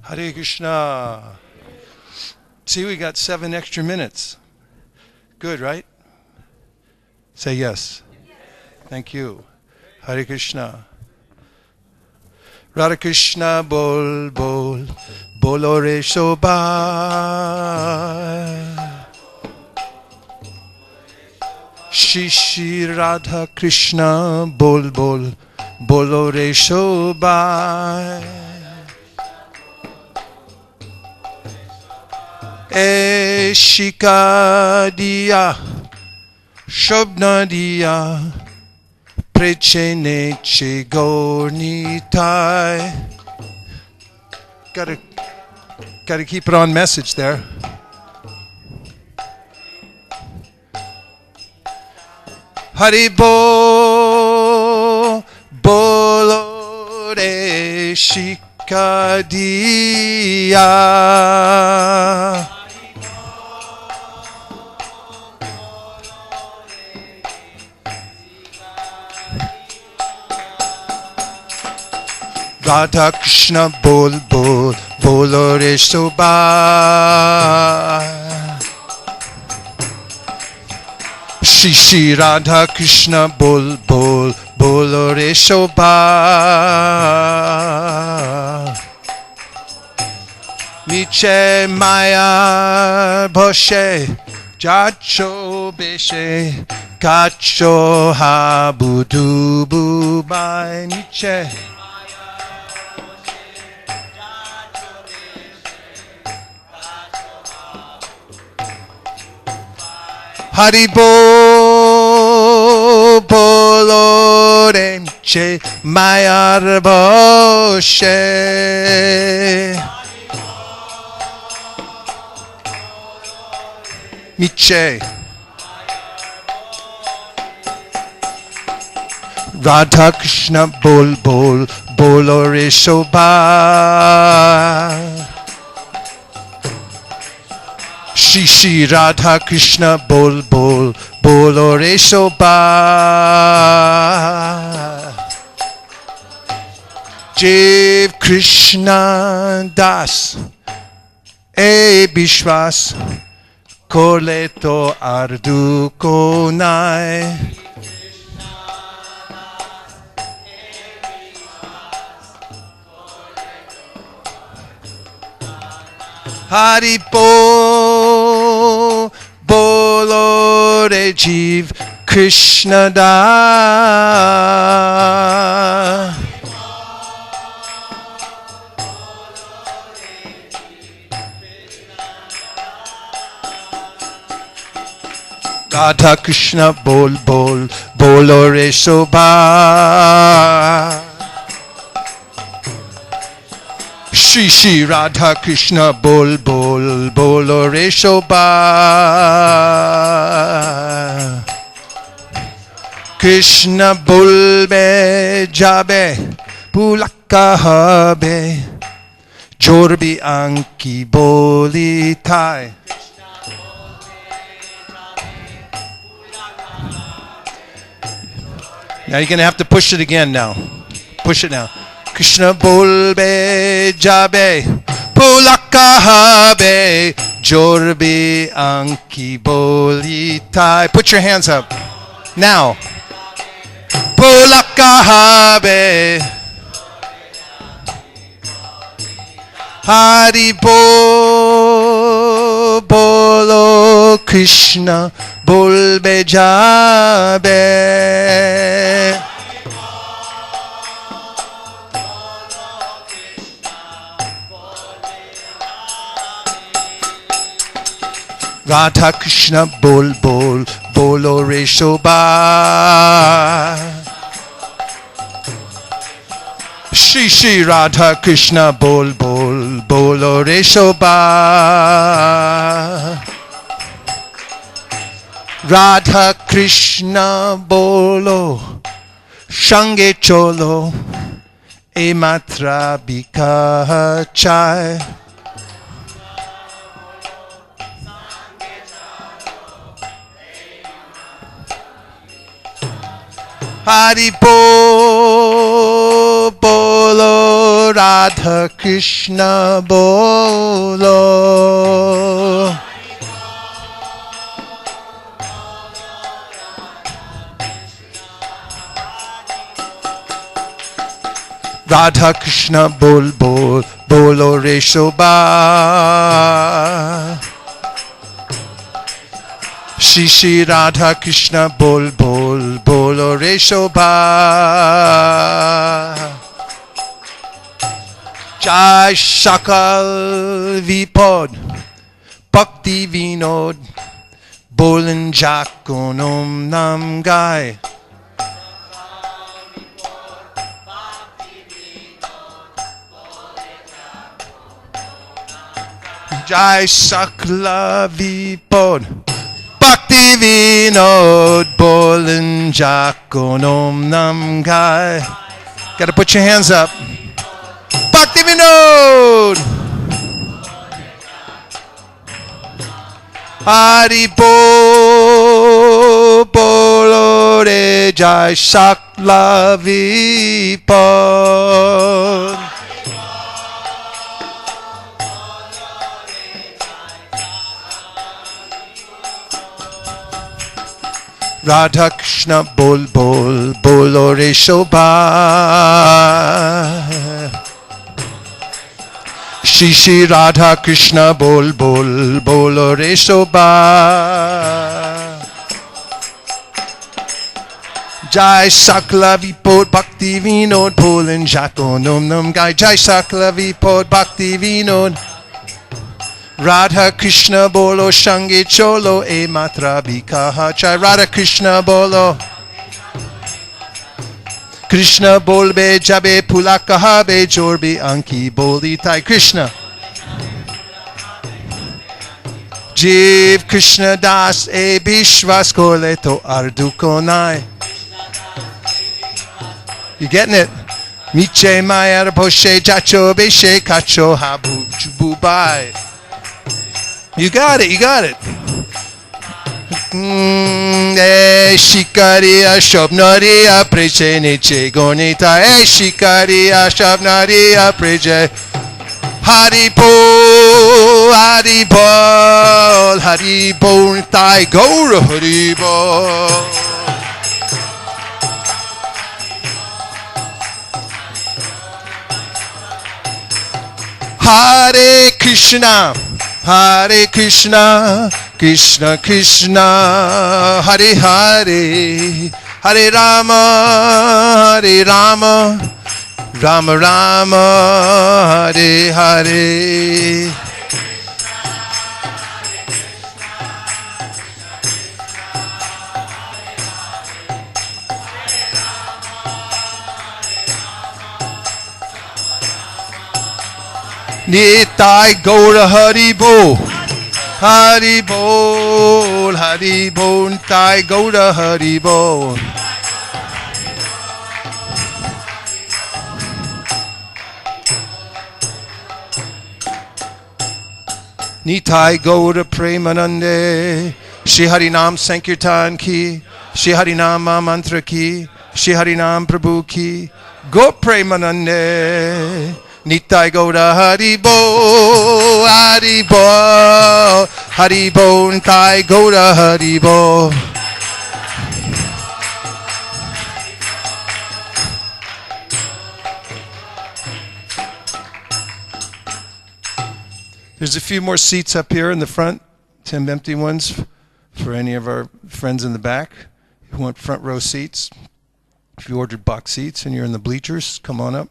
Hare Krishna. See, we got 7 extra minutes. Good, right? Say yes. Thank you. Hare Krishna. Radha Krishna bol bol, bolo re shobha. Shri Shri Radha Krishna bol bol, bolo re shobha. Shika diya, shobna diya, preche neche gornitai. Gotta keep it on message there. Haribo bolo re shika diya. Radha Krishna bol bol, bolo re shobha. Shri Shri Radha Krishna bol bol, bolo re shobha. Miche maya bhoshe, jacho beshe, kacho habudu bubai. Miche Haribo bolo remche mayar boshe. Miche Radha Krishna bol bol, bolo re shobha. Shri Shri Radha Krishna bol bol, bolo re shobha. Jiv Krishna Das e Bishwas Koleto Ardu Konai. Haribo bolo re Jiv Krishna Da. Radha Krishna bol bol, bolo re shobha. Shri Shri Radha Krishna bol bol, bolo re shobha. Krishna bolbe jabe, pulaka habe, jorbi anki boli thai. Now you're going to have to push it again now. Push it now. Krishna bolbe jabe, pulaka habe, jorbi anki boli thai. Put your hands up. Now. Pulaka habe. Haribo bolo Krishna bolbe jabe. Radha Krishna bol bol, bolo re shobha. Shri Shri Radha Krishna bol bol, bolo re shobha. Radha Krishna bolo, shange cholo, e matra bika chai. Haribo bolo Radha Krishna bolo. Radha Krishna bol bol, bolo re shobha. Shri Shri Radha Krishna bol bol, bolo re shobha. Jai Shakal Vipod, Bhakti Vinod, Bolan Jakonam Nam Gai. Jai Sakla Vipod, Bhakti Vinod, Bolan Jakonam Nam Gai. Gotta put your hands up. Bhakti Vinod. Hari Bo Bolo Re Jai Sakla Vipod. Radha Krishna bol bol, bolo re shobha. Shri Shri Radha Krishna bol bol, bolo re shobha. Jai Sakla Vipod Bhakti Vinod, Bolan Jakonam Nam Gai. Jai Sakla Vipod Bhakti Vinod. Radha Krishna bolo Shange Cholo e Matra Bikaha. Jai Radha Krishna bolo. Krishna bolbe jabe pulakaha be jorbi anki boli tai Krishna. Jiv Krishna das e bishvas kole to ardukonai. You getting it? Miche maya poshe jacho beshe kacho habu jububai. You got it, you got it. Shikariya Shabnariya Preche Niche Gonita Shikariya Shabnariya Preche Haribol Haribol Haribol Tai Gaura Haribol. Hare Krishna Hare Krishna, Krishna Krishna, Hare Hare, Hare Rama, Hare Rama, Rama Rama, Hare Hare. Nitai Gaura Haribol, Haribol, Haribol, Nitai Gaura Haribol. Nitai Gaura Premanande, Shri Harinam Sankirtan ki, Shri Harinam Mantra ki, Shri Harinam Prabhu ki, Go Premanande. Nitai Gaura Haribo, Haribo, Haribo, Nitai Gaura Haribo. There's a few more seats up here in the front, 10 empty ones for any of our friends in the back who want front row seats. If you ordered box seats and you're in the bleachers, come on up.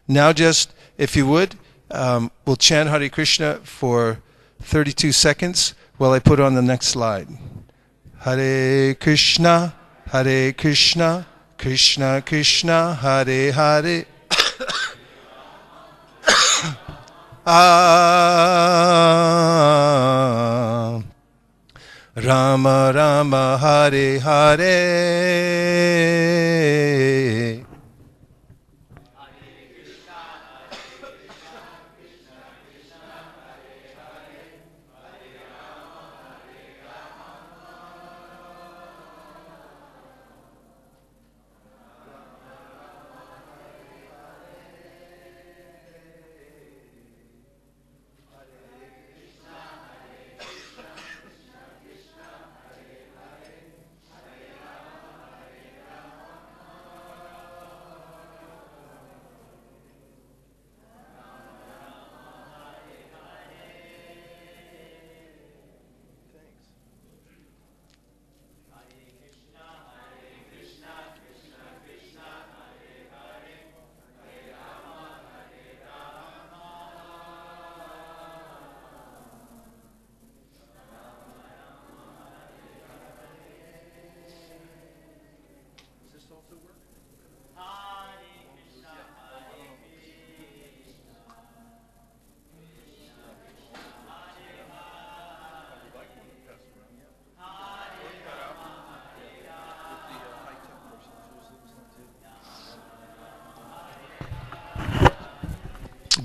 Now just, if you would, we'll chant Hare Krishna for 32 seconds while I put on the next slide. Hare Krishna, Krishna Krishna, Hare Hare. Rama Rama Hare Hare.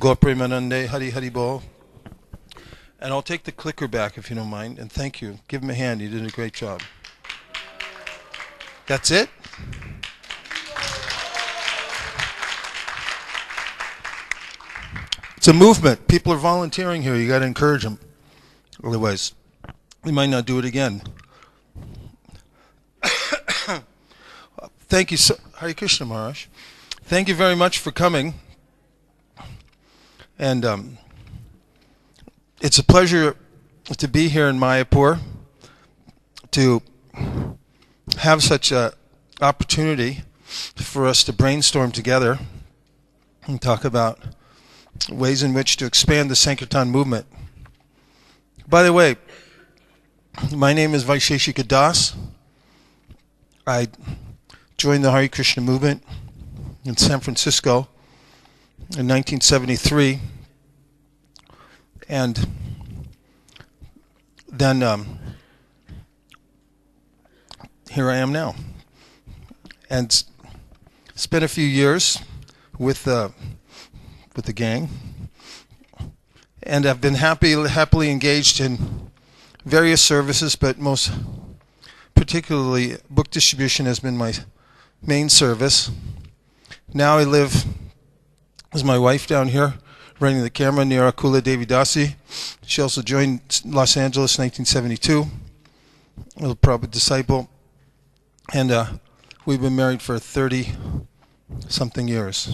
Gaur Premanande, Hari Hari Bol. And I'll take the clicker back if you don't mind. And thank you. Give him a hand. You did a great job. That's it? It's a movement. People are volunteering here. You got to encourage them. Otherwise, we might not do it again. Thank you so, Hare Krishna Maharaj. Thank you very much for coming. And it's a pleasure to be here in Mayapur, to have such an opportunity for us to brainstorm together and talk about ways in which to expand the Sankirtan movement. By the way, my name is Vaisheshika Das. I joined the Hare Krishna movement in San Francisco in 1973, and then here I am now, and spent a few years with the gang, and I've been happily engaged in various services, but most particularly book distribution has been my main service. Now I live with my wife down here, running the camera, near Akula Devi Dasi. She also joined Los Angeles in 1972, a little Prabhupada disciple, and we've been married for 30-something years.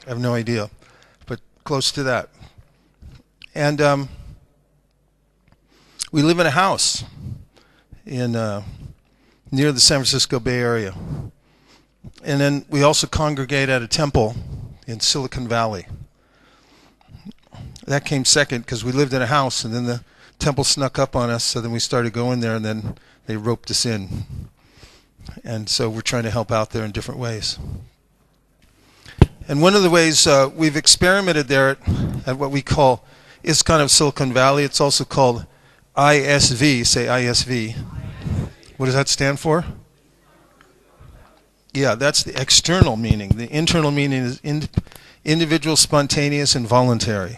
I have no idea, but close to that. And we live in a house in near the San Francisco Bay Area. And then we also congregate at a temple in Silicon Valley. That came second because we lived in a house, and then the temple snuck up on us, so then we started going there, and then they roped us in. And so we're trying to help out there in different ways. And one of the ways we've experimented there at what we call ISKCON of Silicon Valley, it's also called ISV, say ISV. What does that stand for? Yeah, that's the external meaning. The internal meaning is individual, spontaneous, and voluntary.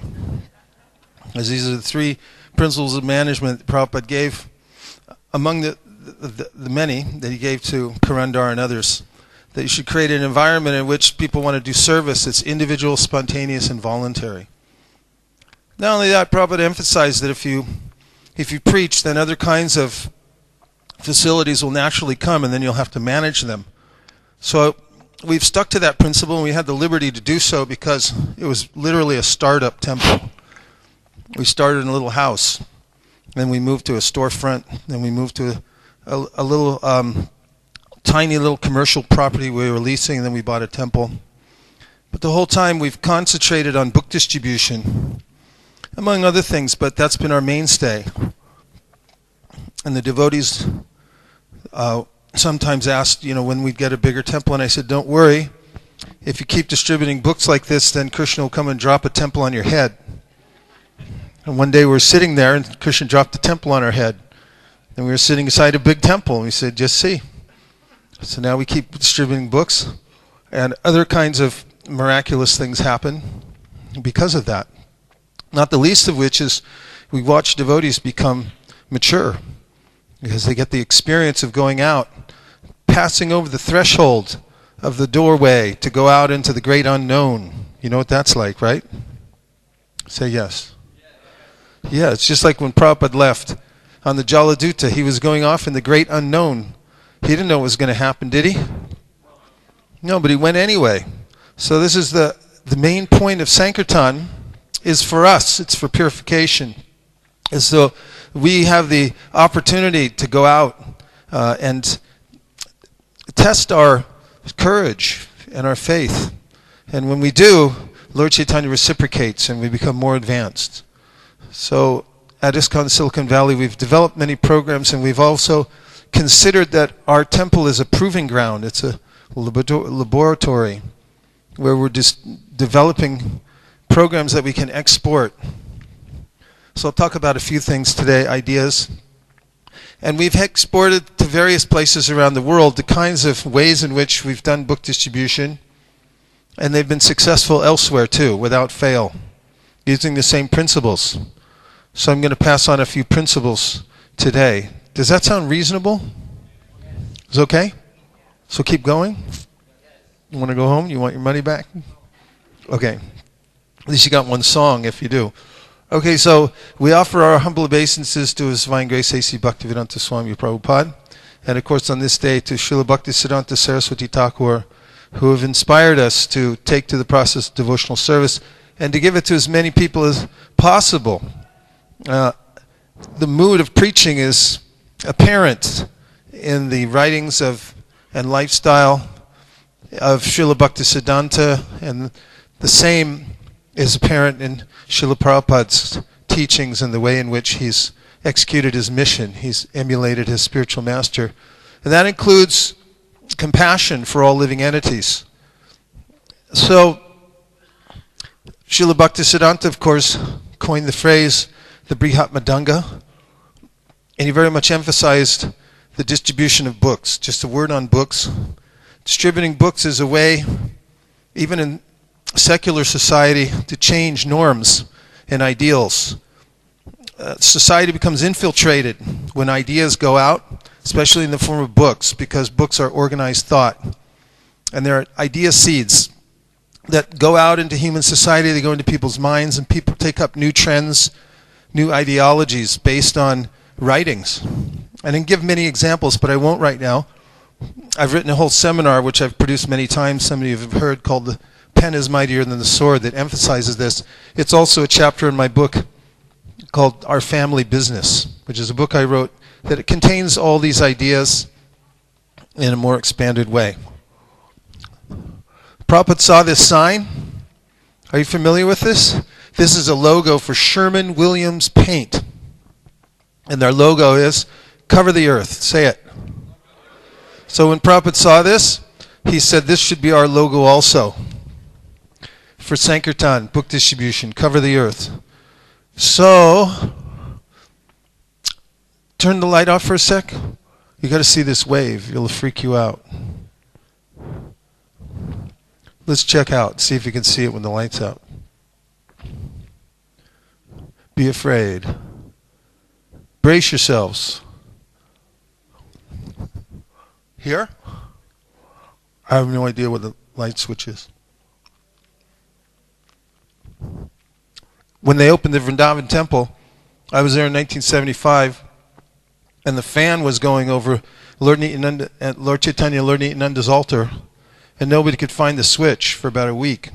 As these are the three principles of management that Prabhupada gave among the many that he gave to Karandar and others, that you should create an environment in which people want to do service that's individual, spontaneous, and voluntary. Not only that, Prabhupada emphasized that if you preach, then other kinds of facilities will naturally come, and then you'll have to manage them. So we've stuck to that principle, and we had the liberty to do so because it was literally a startup temple. We started in a little house, then we moved to a storefront, then we moved to a little tiny little commercial property we were leasing, and then we bought a temple. But the whole time we've concentrated on book distribution, among other things, but that's been our mainstay. And the devotees sometimes asked, when we'd get a bigger temple, and I said, don't worry, if you keep distributing books like this, then Krishna will come and drop a temple on your head. And one day we were sitting there, and Krishna dropped a temple on our head. And we were sitting beside a big temple, and we said, just see. So now we keep distributing books, and other kinds of miraculous things happen because of that. Not the least of which is we watch devotees become mature, because they get the experience of going out, passing over the threshold of the doorway to go out into the great unknown. You know what that's like, right? Say yes. Yeah, it's just like when Prabhupada left on the Jaladuta. He was going off in the great unknown. He didn't know what was going to happen, did he? No, but he went anyway. So this is the main point of Sankirtan is for us. It's for purification. And so we have the opportunity to go out and test our courage and our faith. And when we do, Lord Chaitanya reciprocates and we become more advanced. So at ISKCON Silicon Valley, we've developed many programs, and we've also considered that our temple is a proving ground. It's a laboratory where we're just developing programs that we can export. So I'll talk about a few things today, ideas. And we've exported to various places around the world the kinds of ways in which we've done book distribution. And they've been successful elsewhere too, without fail, using the same principles. So I'm going to pass on a few principles today. Does that sound reasonable? Is it okay? So keep going? You want to go home? You want your money back? Okay. At least you got one song if you do. Okay, so we offer our humble obeisances to His Divine Grace A.C. Bhaktivedanta Swami Prabhupada, and of course on this day to Srila Bhaktisiddhanta Saraswati Thakur, who have inspired us to take to the process of devotional service and to give it to as many people as possible. The mood of preaching is apparent in the writings of and lifestyle of Srila Bhaktisiddhanta, and the same is apparent in Srila Prabhupada's teachings and the way in which he's executed his mission. He's emulated his spiritual master. And that includes compassion for all living entities. So, Srila Bhaktisiddhanta, of course, coined the phrase, the Brihat Madanga, and he very much emphasized the distribution of books. Just a word on books. Distributing books is a way, even in secular society, to change norms and ideals. Society becomes infiltrated when ideas go out, especially in the form of books, because books are organized thought. And they're idea seeds that go out into human society, they go into people's minds, and people take up new trends, new ideologies based on writings. I can give many examples, but I won't right now. I've written a whole seminar, which I've produced many times, some of you have heard, called The Pen is Mightier Than the Sword, that emphasizes this. It's also a chapter in my book called Our Family Business, which is a book I wrote that it contains all these ideas in a more expanded way. Prabhupada saw this sign. Are you familiar with this? This is a logo for Sherwin-Williams Paint. And their logo is, cover the earth. Say it. So when Prabhupada saw this, he said this should be our logo also. For Sankirtan, book distribution, cover the earth. So, turn the light off for a sec. You got to see this wave. It'll freak you out. Let's check out. See if you can see it when the light's out. Be afraid. Brace yourselves. Here? I have no idea what the light switch is. When they opened the Vrindavan temple, I was there in 1975, and the fan was going over Lord Chaitanya, Lord Nityananda's altar, and nobody could find the switch for about a week.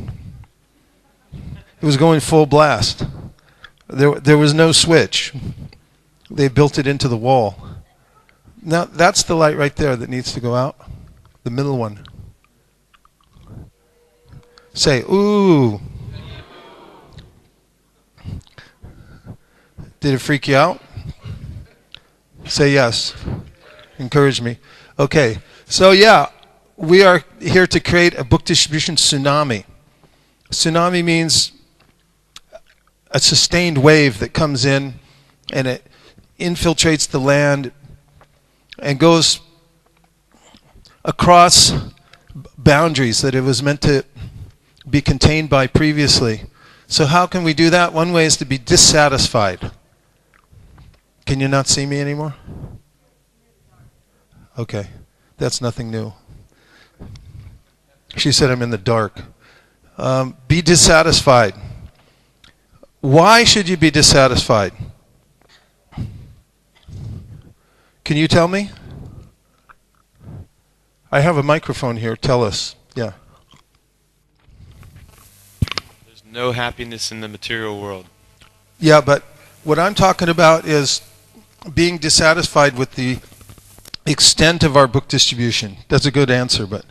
It was going full blast. There was no switch. They built it into the wall. Now, that's the light right there that needs to go out, the middle one. Say, ooh. Did it freak you out? Say yes. Encourage me. Okay. So yeah, we are here to create a book distribution tsunami. Tsunami means a sustained wave that comes in and it infiltrates the land and goes across boundaries that it was meant to be contained by previously. So how can we do that? One way is to be dissatisfied. Can you not see me anymore? Okay, that's nothing new. She said I'm in the dark. Be dissatisfied. Why should you be dissatisfied? Can you tell me? I have a microphone here. Tell us. Yeah. There's no happiness in the material world. Yeah, but what I'm talking about is being dissatisfied with the extent of our book distribution. That's a good answer, but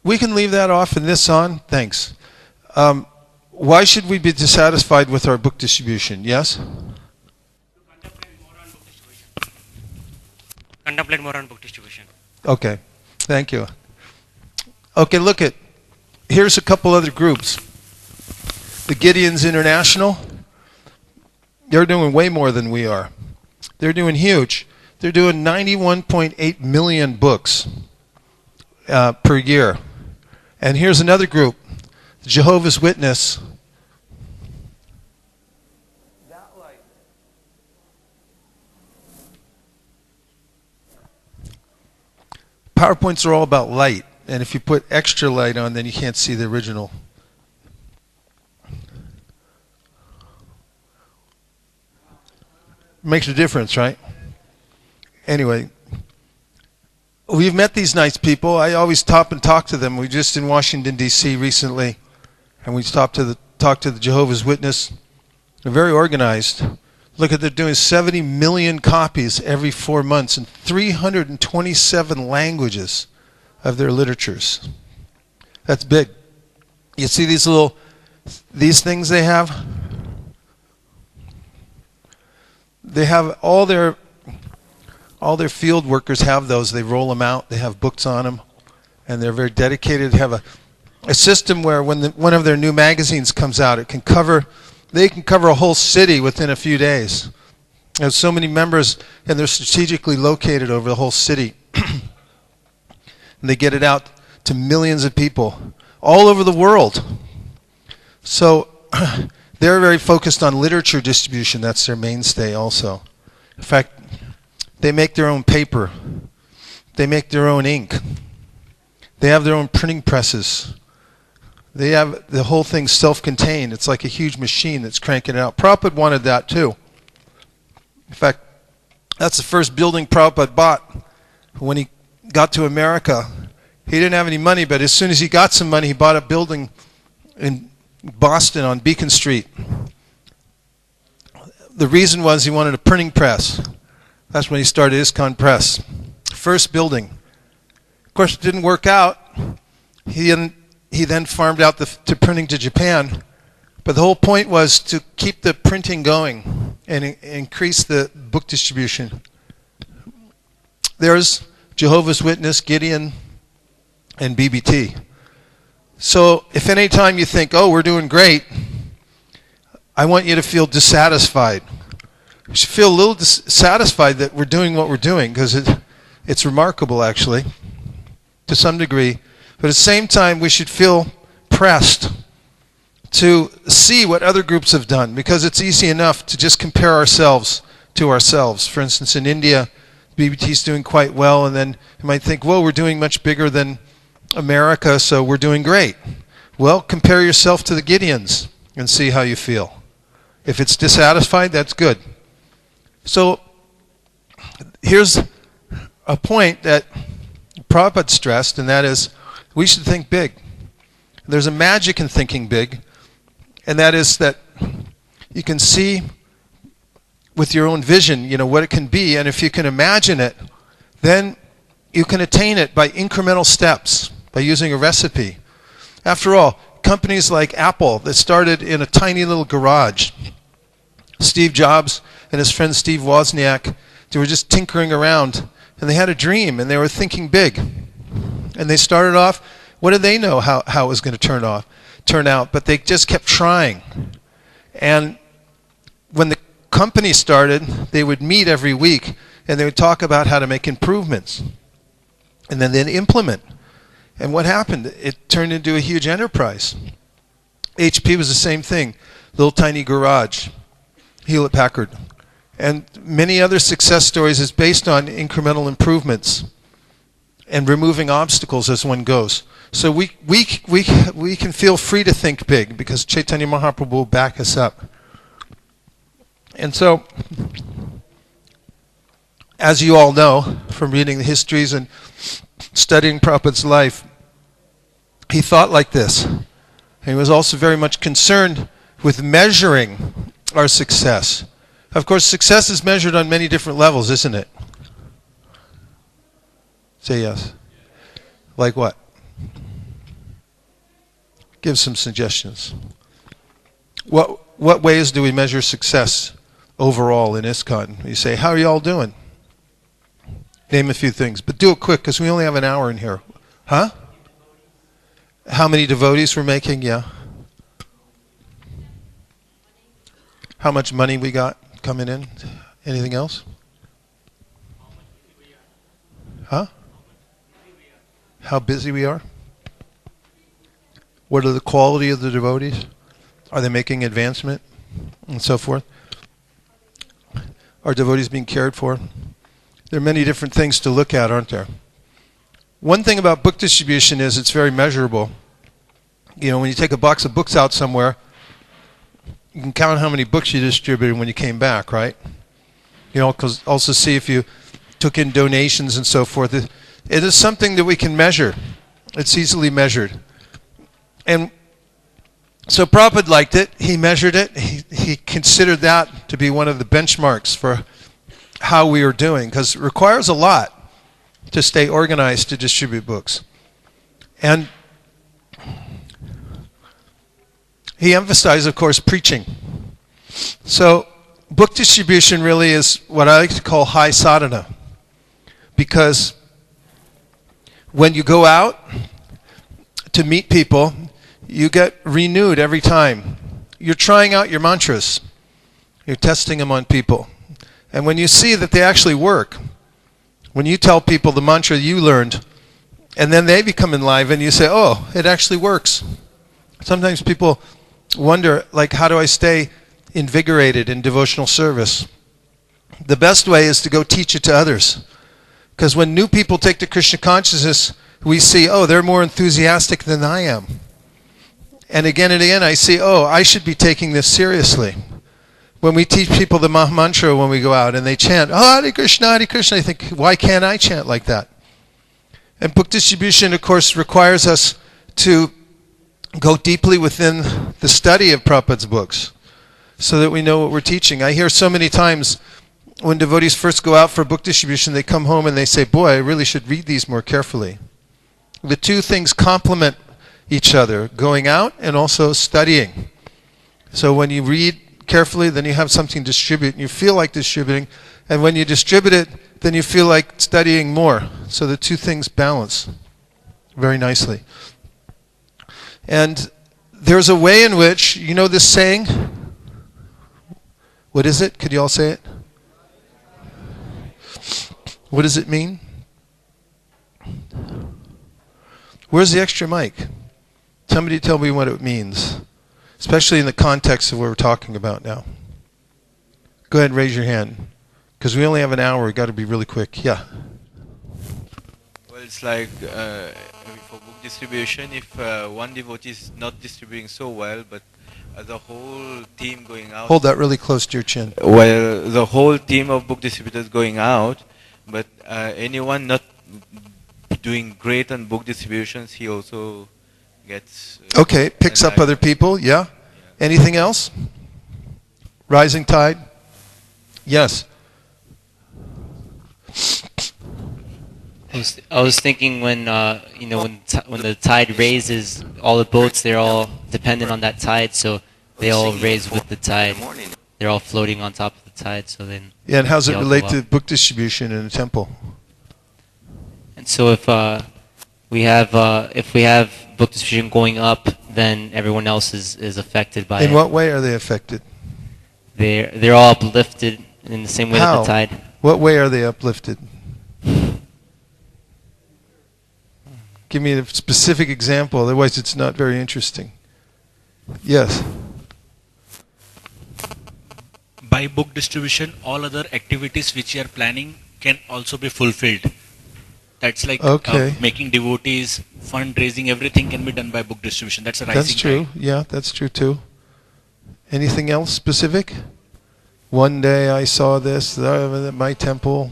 we can leave that off and this on. Thanks. Why should we be dissatisfied with our book distribution? Yes? Contemplate more on book distribution. Okay. Thank you. Okay, look at, here's a couple other groups. The Gideons International, they're doing way more than we are. They're doing huge. They're doing 91.8 million books. per year. And here's another group, the Jehovah's Witness. PowerPoints are all about light, and if you put extra light on, then you can't see the original. Makes a difference, right? Anyway, we've met these nice people. I always stop and talk to them. We were just in Washington, D.C. recently, and we stopped to talk to the Jehovah's Witness. They're very organized. Look at, they're doing 70 million copies every 4 months in 327 languages of their literatures. That's big. You see these things they have? They have all their field workers have those. They roll them out. They have books on them, and they're very dedicated. They have a system where when one of their new magazines comes out, they can cover a whole city within a few days. There's so many members, and they're strategically located over the whole city. And they get it out to millions of people all over the world. So they're very focused on literature distribution. That's their mainstay also. In fact, they make their own paper. They make their own ink. They have their own printing presses. They have the whole thing self-contained. It's like a huge machine that's cranking it out. Prabhupada wanted that too. In fact, that's the first building Prabhupada bought. When he got to America, he didn't have any money, but as soon as he got some money, he bought a building in Boston on Beacon Street. The reason was he wanted a printing press. That's when he started ISKCON Press. First building. Of course, it didn't work out. He then farmed out to printing to Japan. But the whole point was to keep the printing going and increase the book distribution. There's Jehovah's Witness, Gideon, and BBT. So if any time you think, oh, we're doing great, I want you to feel dissatisfied. You should feel a little dissatisfied that we're doing what we're doing, because it's remarkable, actually, to some degree. But at the same time, we should feel pressed to see what other groups have done, because it's easy enough to just compare ourselves to ourselves. For instance, in India, BBT is doing quite well, and then you might think, well, we're doing much bigger than America, so we're doing great. Well, compare yourself to the Gideons and see how you feel. If it's dissatisfied, that's good. So here's a point that Prabhupada stressed, and that is we should think big. There's a magic in thinking big, and that is that you can see with your own vision, what it can be, and if you can imagine it, then you can attain it by incremental steps, by using a recipe. After all, companies like Apple that started in a tiny little garage, Steve Jobs and his friend Steve Wozniak, they were just tinkering around, and they had a dream, and they were thinking big. And they started off, what did they know how it was going to turn out? But they just kept trying. And when the company started, they would meet every week, and they would talk about how to make improvements. And then they'd implement. And what happened? It turned into a huge enterprise. HP was the same thing. Little tiny garage. Hewlett-Packard. And many other success stories is based on incremental improvements and removing obstacles as one goes. So we can feel free to think big, because Chaitanya Mahaprabhu will back us up. And so, as you all know from reading the histories and studying Prabhupada's life, he thought like this. And he was also very much concerned with measuring our success. Of course, success is measured on many different levels, isn't it? Say yes. Like what? Give some suggestions. What ways do we measure success overall in ISKCON? You say, how are you all doing? Name a few things, but do it quick, because we only have an hour in here. Huh? How many devotees we're making? Yeah. How much money we got coming in? Anything else? Huh? how busy we are? What are the quality of the devotees? Are they making advancement? And so forth. Are devotees being cared for? There are many different things to look at, aren't there? One thing about book distribution is it's very measurable. You know, when you take a box of books out somewhere, you can count how many books you distributed when you came back, right? You know, because also see if you took in donations and so forth. It is something that we can measure. It's easily measured. And so Prabhupada liked it. He measured it. He considered that to be one of the benchmarks for how we are doing, because it requires a lot to stay organized to distribute books. And he emphasized, of course, preaching. So book distribution really is what I like to call high sadhana, because when you go out to meet people, you get renewed every time. You're trying out your mantras. You're testing them on people. And when you see that they actually work, when you tell people the mantra you learned, and then they become enlivened, and you say, oh, it actually works. Sometimes people wonder, like, how do I stay invigorated in devotional service? The best way is to go teach it to others. Because when new people take to Krishna consciousness, we see, oh, they're more enthusiastic than I am. And again I see, oh, I should be taking this seriously. When we teach people the Maha Mantra when we go out and they chant, oh, Hare Krishna, I think, why can't I chant like that? And book distribution, of course, requires us to go deeply within the study of Prabhupada's books so that we know what we're teaching. I hear so many times when devotees first go out for book distribution, they come home and they say, boy, I really should read these more carefully. The two things complement each other, going out and also studying. So when you read carefully, then you have something to distribute, and you feel like distributing. And when you distribute it, then you feel like studying more. So the two things balance very nicely. And there's a way in which, you know this saying? What is it? Could you all say it? What does it mean? Where's the extra mic? Somebody tell me what it means, especially in the context of what we're talking about now. Go ahead and raise your hand, because we only have an hour. We've got to be really quick. Yeah. Well, it's like for book distribution, if one devotee is not distributing so well, but the whole team going out... Hold that really close to your chin. Well, the whole team of book distributors going out, but anyone not doing great on book distributions, he also gets... okay, picks up other people, yeah. Anything else? Rising tide? Yes. I was thinking when when the tide raises, all the boats, they're all dependent on that tide, so they all raise with the tide. They're all floating on top of the tide, so then... Yeah, and how does it relate to book distribution in a temple? And so if we have book distribution going up, then everyone else is affected by it. In what way are they affected? They're all uplifted in the same way that the tide. What way are they uplifted? Give me a specific example, otherwise it's not very interesting. Yes. By book distribution, all other activities which you are planning can also be fulfilled. That's like making devotees, fundraising, everything can be done by book distribution. That's a rising That's true. tide. Yeah, that's true too. Anything else specific? One day I saw this at my temple.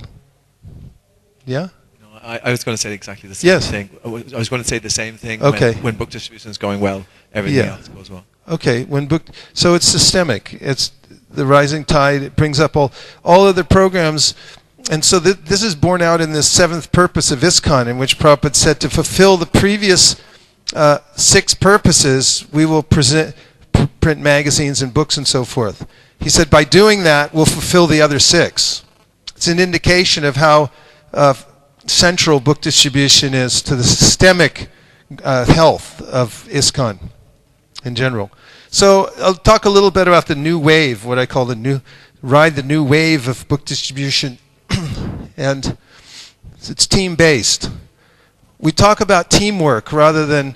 Yeah? No, I was going to say exactly the same thing. I was going to say the same thing. When book distribution is going well, everything else goes well. Okay, so it's systemic. It's the rising tide. It brings up all other programs. And so this is borne out in this seventh purpose of ISKCON, in which Prabhupada said to fulfill the previous 6 purposes, we will print magazines and books and so forth. He said by doing that, we'll fulfill the other 6. It's an indication of how central book distribution is to the systemic health of ISKCON in general. So I'll talk a little bit about the new wave, what I call ride the new wave of book distribution. And it's team-based. we talk about teamwork rather than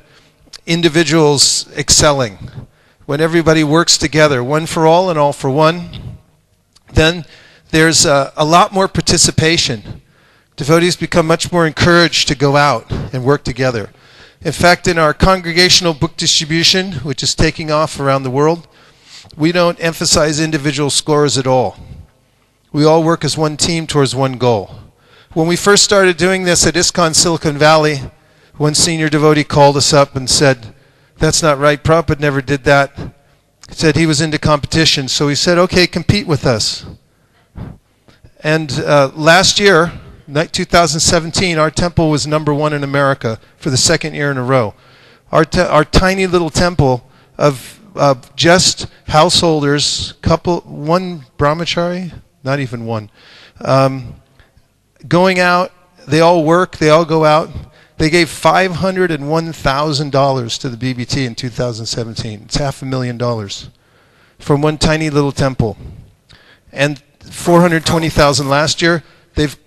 individuals excelling. When everybody works together, one for all and all for one, then there's a lot more participation. Devotees become much more encouraged to go out and work together. In fact, in our congregational book distribution, which is taking off around the world, we don't emphasize individual scores at all. We all work as one team towards one goal. When we first started doing this at ISKCON Silicon Valley, one senior devotee called us up and said, "That's not right, Prabhupada never did that." He said he was into competition, so he said, "Okay, compete with us." And last year, 2017, our temple was #1 in America for the second year in a row. Our tiny little temple of just householders, one brahmachari, not even one, going out. They all work. They all go out. They gave $501,000 to the BBT in 2017. It's $500,000 from one tiny little temple, and 420,000 last year. They've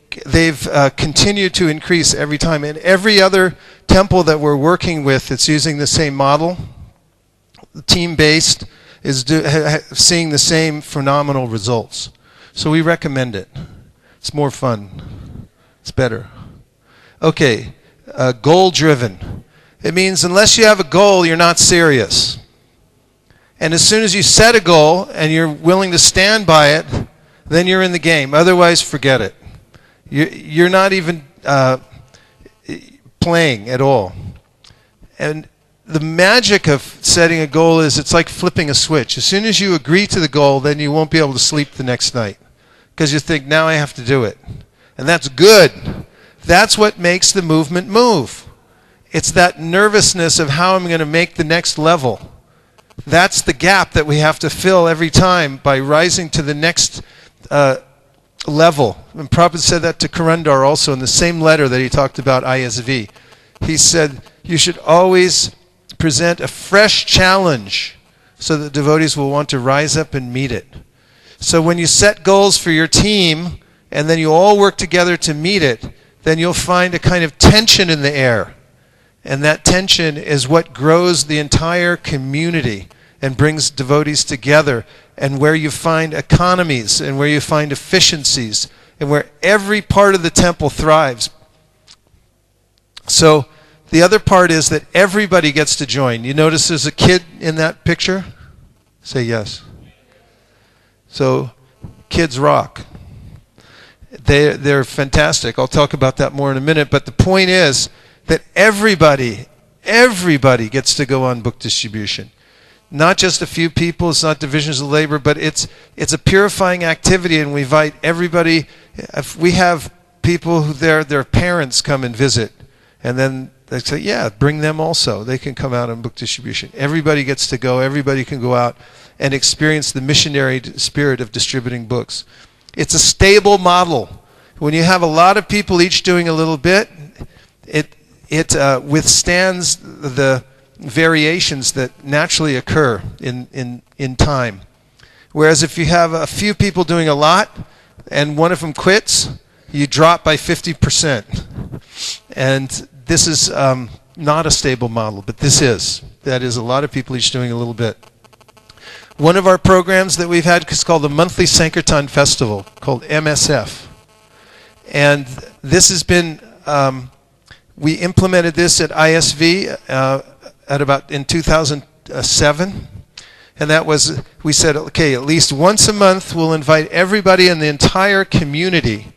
continued to increase every time, and every other temple that we're working with that's using the same model, team-based, is seeing the same phenomenal results. So we recommend it. It's more fun. It's better. Okay, goal-driven. It means unless you have a goal, you're not serious. And as soon as you set a goal and you're willing to stand by it, then you're in the game. Otherwise, forget it. You're not even playing at all. And the magic of setting a goal is it's like flipping a switch. As soon as you agree to the goal, then you won't be able to sleep the next night because you think, now I have to do it. And that's good. That's what makes the movement move. It's that nervousness of how I'm going to make the next level. That's the gap that we have to fill every time by rising to the next level. And Prabhupada said that to Karandar also in the same letter that he talked about ISV. He said, you should always present a fresh challenge so that devotees will want to rise up and meet it. So when you set goals for your team and then you all work together to meet it, then you'll find a kind of tension in the air. And that tension is what grows the entire community and brings devotees together, and where you find economies and where you find efficiencies and where every part of the temple thrives. So the other part is that everybody gets to join. You notice there's a kid in that picture? Say yes. So kids rock. They're fantastic. I'll talk about that more in a minute. But the point is that everybody gets to go on book distribution. Not just a few people, it's not divisions of labor, but it's a purifying activity, and we invite everybody. If we have people who their parents come and visit, and then they say, yeah, bring them also. They can come out on book distribution. Everybody gets to go. Everybody can go out and experience the missionary spirit of distributing books. It's a stable model. When you have a lot of people each doing a little bit, it withstands the variations that naturally occur in time. Whereas if you have a few people doing a lot and one of them quits, you drop by 50%. And this is not a stable model, but this is. That is a lot of people each doing a little bit. One of our programs that we've had is called the Monthly Sankirtan Festival, called MSF. And this has been, we implemented this at ISV in 2007. And that was, we said, okay, at least once a month we'll invite everybody in the entire community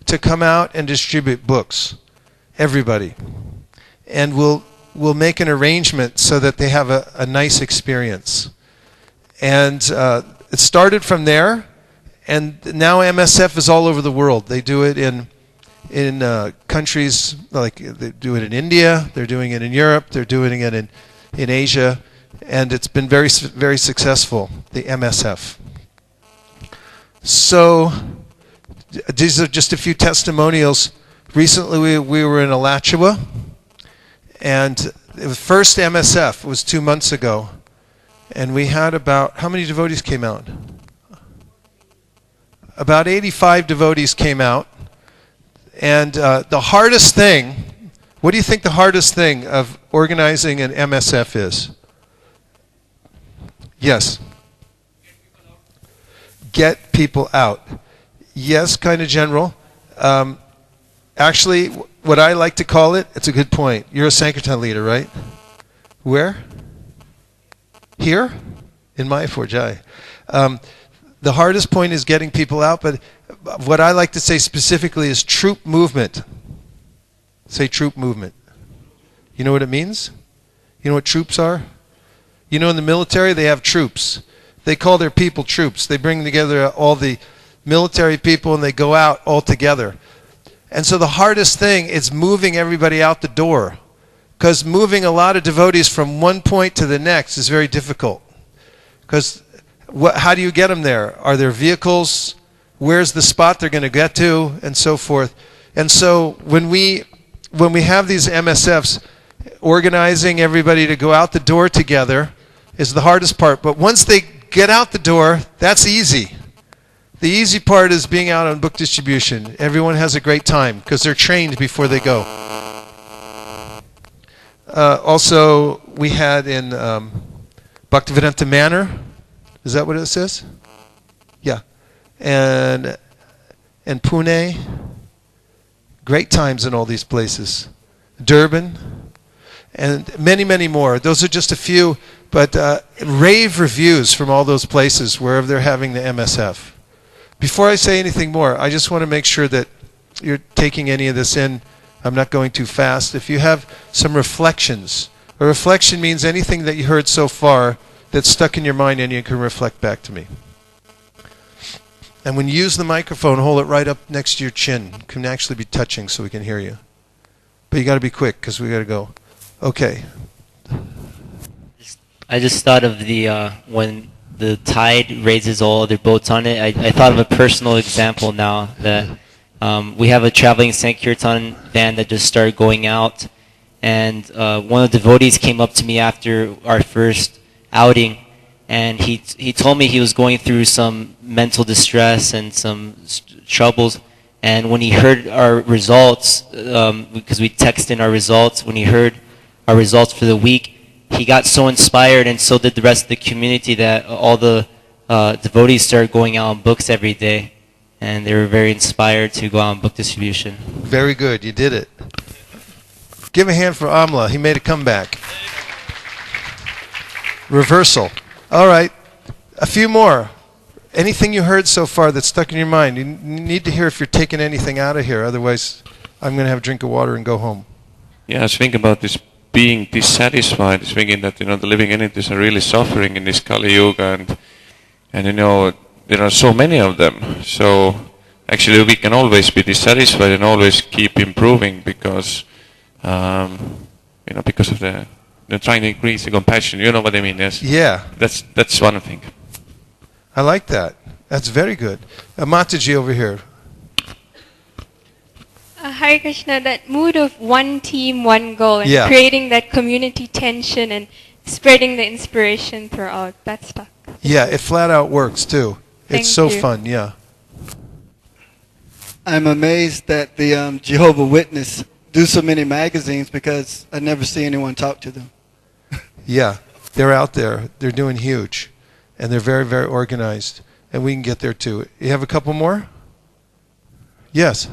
to come out and distribute books. Everybody. And we'll make an arrangement so that they have a nice experience. And it started from there, and now MSF is all over the world. They do it in countries, like they do it in India, they're doing it in Europe, they're doing it in Asia, and it's been very, very successful, the MSF. So these are just a few testimonials. Recently we were in Alachua, and the first MSF was 2 months ago. And we had about, how many devotees came out? About 85 devotees came out. And the hardest thing What do you think the hardest thing of organizing an MSF is? Yes. Get people out. Yes, kind of general. Actually, what I like to call it, it's a good point. You're a Sankirtan leader, right? Where? Here? In Mayapur, Jai. The hardest point is getting people out, but what I like to say specifically is troop movement. Say troop movement. You know what it means? You know what troops are? You know in the military they have troops. They call their people troops. They bring together all the military people and they go out all together. And so the hardest thing is moving everybody out the door. Because moving a lot of devotees from one point to the next is very difficult. Because how do you get them there? Are there vehicles? Where's the spot they're going to get to? And so forth. And so when we have these MSFs, organizing everybody to go out the door together is the hardest part. But once they get out the door, that's easy. The easy part is being out on book distribution. Everyone has a great time because they're trained before they go. Also, we had in Bhaktivedanta Manor. Is that what it says? Yeah. And Pune. Great times in all these places. Durban. And many, many more. Those are just a few. But rave reviews from all those places wherever they're having the MSF. Before I say anything more, I just want to make sure that you're taking any of this in. I'm not going too fast. If you have some reflections, a reflection means anything that you heard so far that's stuck in your mind and you can reflect back to me. And when you use the microphone, hold it right up next to your chin. It can actually be touching so we can hear you. But you got to be quick because we got to go. Okay. I just thought of the when the tide raises all other boats on it. I thought of a personal example now that we have a traveling Sankirtan van that just started going out, and one of the devotees came up to me after our first outing, and he told me he was going through some mental distress and some troubles, and when he heard our results, because we text in our results, when he heard our results for the week, he got so inspired, and so did the rest of the community, that all the devotees started going out on books every day, and they were very inspired to go out on book distribution. Very good. You did it. Give a hand for Amla. He made a comeback. Reversal. All right. A few more. Anything you heard so far that's stuck in your mind? You need to hear if you're taking anything out of here. Otherwise, I'm going to have a drink of water and go home. Yeah, I was thinking about this being dissatisfied, thinking that the living entities are really suffering in this Kali Yuga, and there are so many of them. So actually, we can always be dissatisfied and always keep improving because because of the trying to increase the compassion. You know what I mean? Yes. Yeah. That's one thing. I like that. That's very good. Mataji over here. Hare Krishna, that mood of one team, one goal, and creating that community tension and spreading the inspiration throughout. That's stuck. Yeah, it flat out works too. It's so fun, yeah. I'm amazed that the Jehovah Witness do so many magazines because I never see anyone talk to them. Yeah, they're out there. They're doing huge. And they're very, very organized. And we can get there too. You have a couple more? Yes.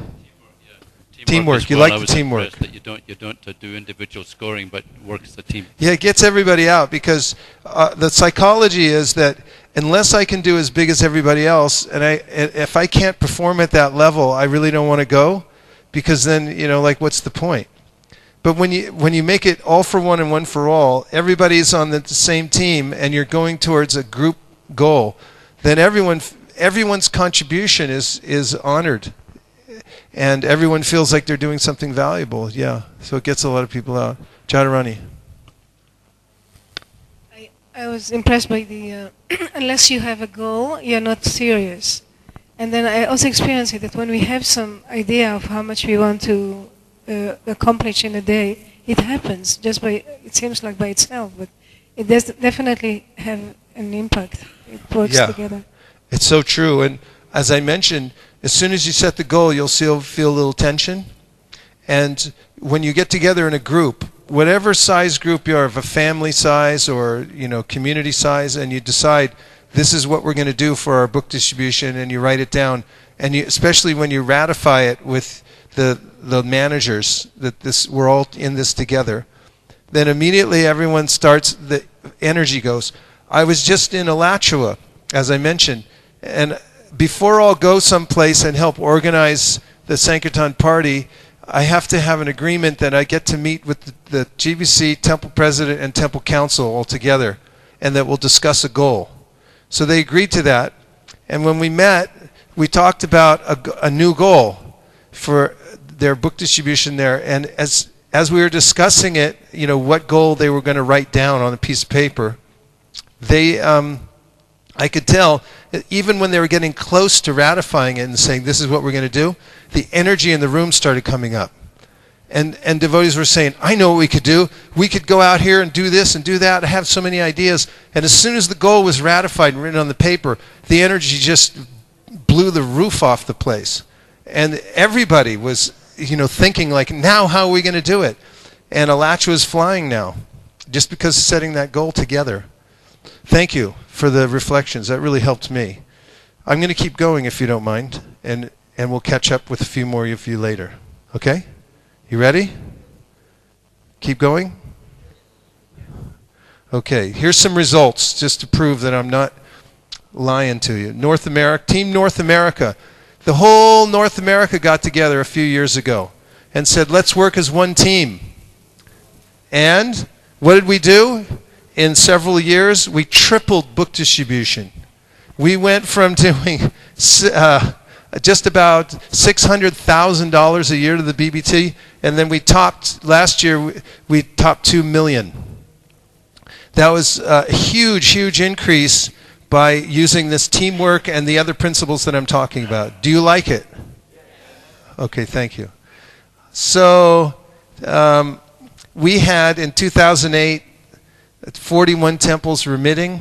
Teamwork. You like the teamwork. That you don't do individual scoring, but work as a team. Yeah, it gets everybody out because the psychology is that unless I can do as big as everybody else, and if I can't perform at that level, I really don't want to go, because then what's the point? But when you make it all for one and one for all, everybody's on the same team, and you're going towards a group goal, then everyone's contribution is honored. And everyone feels like they're doing something valuable, yeah. So it gets a lot of people out. Jadharani. I was impressed by the, unless you have a goal, you're not serious. And then I also experienced it that when we have some idea of how much we want to accomplish in a day, it happens it seems like by itself, but it does definitely have an impact. It works together. It's so true. And as I mentioned, as soon as you set the goal, you'll feel a little tension. And when you get together in a group, whatever size group you are, of a family size or community size, and you decide this is what we're going to do for our book distribution, and you write it down, and especially when you ratify it with the managers that we're all in this together, then immediately everyone starts, the energy goes. I was just in Alachua, as I mentioned, and before I'll go someplace and help organize the Sankirtan party, I have to have an agreement that I get to meet with the GBC, Temple President, and Temple Council all together, and that we'll discuss a goal. So they agreed to that, and when we met, we talked about a new goal for their book distribution there, and as we were discussing it, what goal they were going to write down on a piece of paper, I could tell, even when they were getting close to ratifying it and saying, this is what we're going to do, the energy in the room started coming up. And devotees were saying, I know what we could do. We could go out here and do this and do that. I have so many ideas. And as soon as the goal was ratified and written on the paper, the energy just blew the roof off the place. And everybody was, thinking like, now how are we going to do it? And Alachua is flying now, just because of setting that goal together. Thank you for the reflections. That really helped me. I'm going to keep going if you don't mind, and we'll catch up with a few more of you later. Okay? You ready? Keep going? Okay, here's some results just to prove that I'm not lying to you. North America, Team North America. The whole North America got together a few years ago and said, let's work as one team. And what did we do? In several years, we tripled book distribution. We went from doing just about $600,000 a year to the BBT, and then we topped, last year, we topped 2 million. That was a huge, huge increase by using this teamwork and the other principles that I'm talking about. Do you like it? Okay, thank you. So we had in 2008, 41 temples remitting,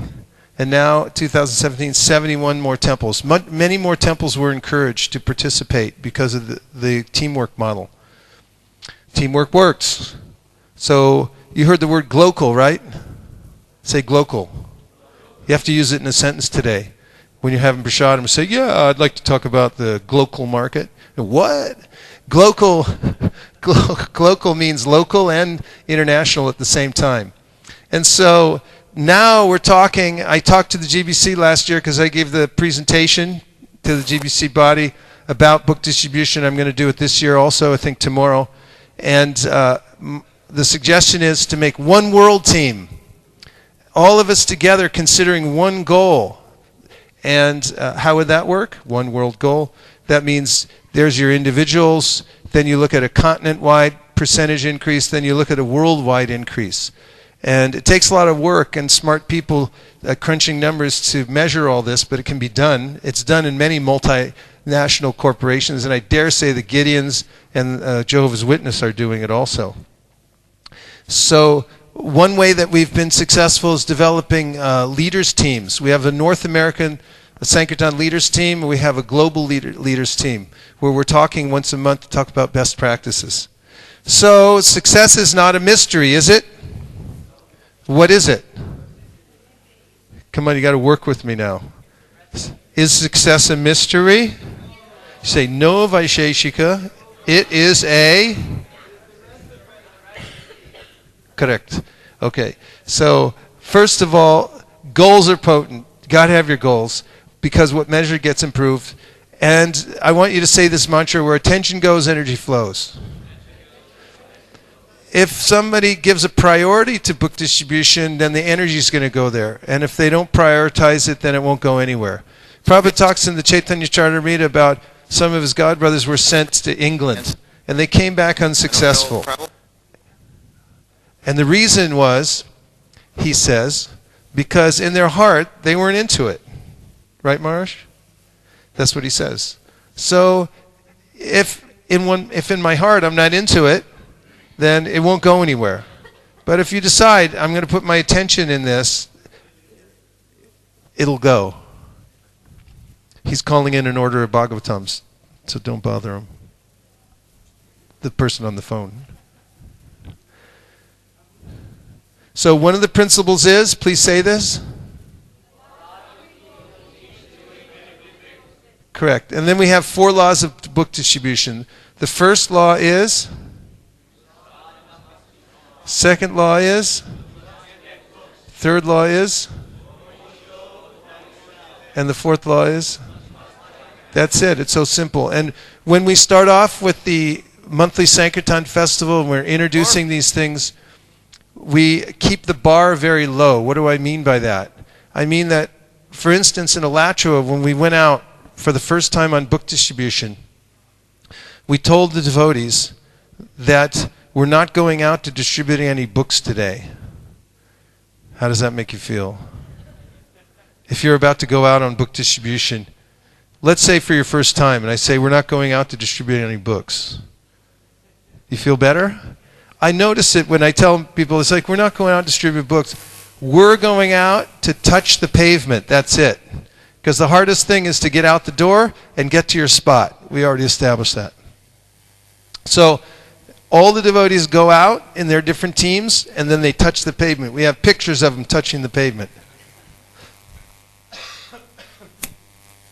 and now 2017, 71 more temples. Many more temples were encouraged to participate because of the teamwork model. Teamwork works. So you heard the word global, right? Say global. You have to use it in a sentence today. When you're having prasadam, say, yeah, I'd like to talk about the global market. What? Global means local and international at the same time. And so now we're talking, I talked to the GBC last year because I gave the presentation to the GBC body about book distribution. I'm going to do it this year also, I think tomorrow. And the suggestion is to make one world team. All of us together considering one goal. And how would that work? One world goal. That means there's your individuals, then you look at a continent-wide percentage increase, then you look at a worldwide increase. And it takes a lot of work and smart people crunching numbers to measure all this, but it can be done. It's done in many multinational corporations, and I dare say the Gideons and Jehovah's Witness are doing it also. So one way that we've been successful is developing leaders teams. We have a North American Sankirtan leaders team, and we have a global leaders team, where we're talking once a month to talk about best practices. So success is not a mystery, is it? What is it? Come on, you got to work with me now. Is success a mystery? You say no, Vaisheshika. It is a... Correct. Okay. So first of all, goals are potent. You got to have your goals, because what measure gets improved. And I want you to say this mantra: where attention goes, energy flows. If somebody gives a priority to book distribution, then the energy is going to go there. And if they don't prioritize it, then it won't go anywhere. Prabhupada talks in the Chaitanya Charitamrita about some of his godbrothers were sent to England, and they came back unsuccessful. And the reason was, he says, because in their heart, they weren't into it. Right, Maharaj? That's what he says. So if in my heart I'm not into it, then it won't go anywhere. But if you decide, I'm going to put my attention in this, it'll go. He's calling in an order of Bhagavatams, so don't bother him. the person on the phone. So one of the principles is, please say this. Correct. And then we have 4 laws of book distribution. The first law is? Second law is? Third law is? And the fourth law is? That's it. It's so simple. And when we start off with the monthly Sankirtan festival and we're introducing these things, we keep the bar very low. What do I mean by that? I mean that, for instance, in Alachua, when we went out for the first time on book distribution, we told the devotees that we're not going out to distribute any books today. How does that make you feel? If you're about to go out on book distribution, let's say for your first time, and I say we're not going out to distribute any books. You feel better? I notice it when I tell people, it's like, we're not going out to distribute books. We're going out to touch the pavement. That's it. Because the hardest thing is to get out the door and get to your spot. We already established that. So all the devotees go out in their different teams, and then they touch the pavement. We have pictures of them touching the pavement.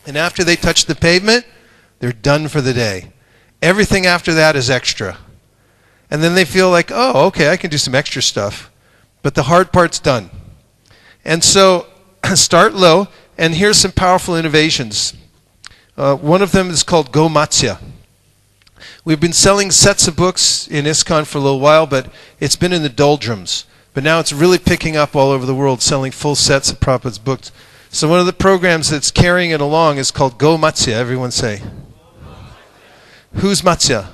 And after they touch the pavement, they're done for the day. Everything after that is extra. And then they feel like, oh, okay, I can do some extra stuff. But the hard part's done. And so start low, and here's some powerful innovations. One of them is called Go Matsya. We've been selling sets of books in ISKCON for a little while, but it's been in the doldrums. But now it's really picking up all over the world, selling full sets of Prabhupada's books. So one of the programs that's carrying it along is called Go Matsya. Everyone say. Who's Matsya?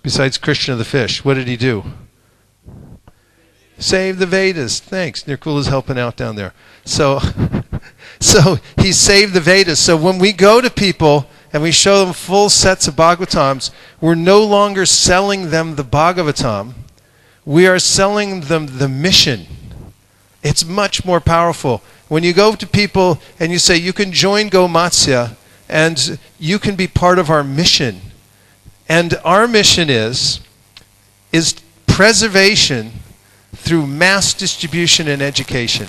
Besides Krishna the fish, what did he do? Save the Vedas. Thanks. Nirkula's helping out down there. So he saved the Vedas. So when we go to people and we show them full sets of Bhagavatams, we're no longer selling them the Bhagavatam. We are selling them the mission. It's much more powerful. When you go to people and you say, you can join Go Matsya and you can be part of our mission. And our mission is preservation through mass distribution and education.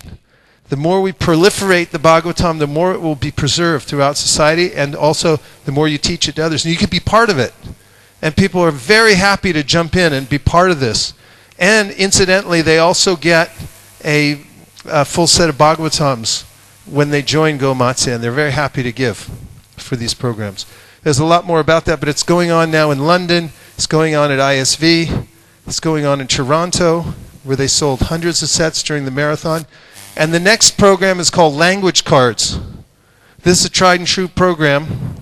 The more we proliferate the Bhagavatam, the more it will be preserved throughout society, and also the more you teach it to others. And you can be part of it. And people are very happy to jump in and be part of this. And incidentally, they also get a full set of Bhagavatams when they join Go Matsya, and they're very happy to give for these programs. There's a lot more about that, but it's going on now in London. It's going on at ISV. It's going on in Toronto, where they sold hundreds of sets during the marathon. And the next program is called Language Cards. This is a tried and true program.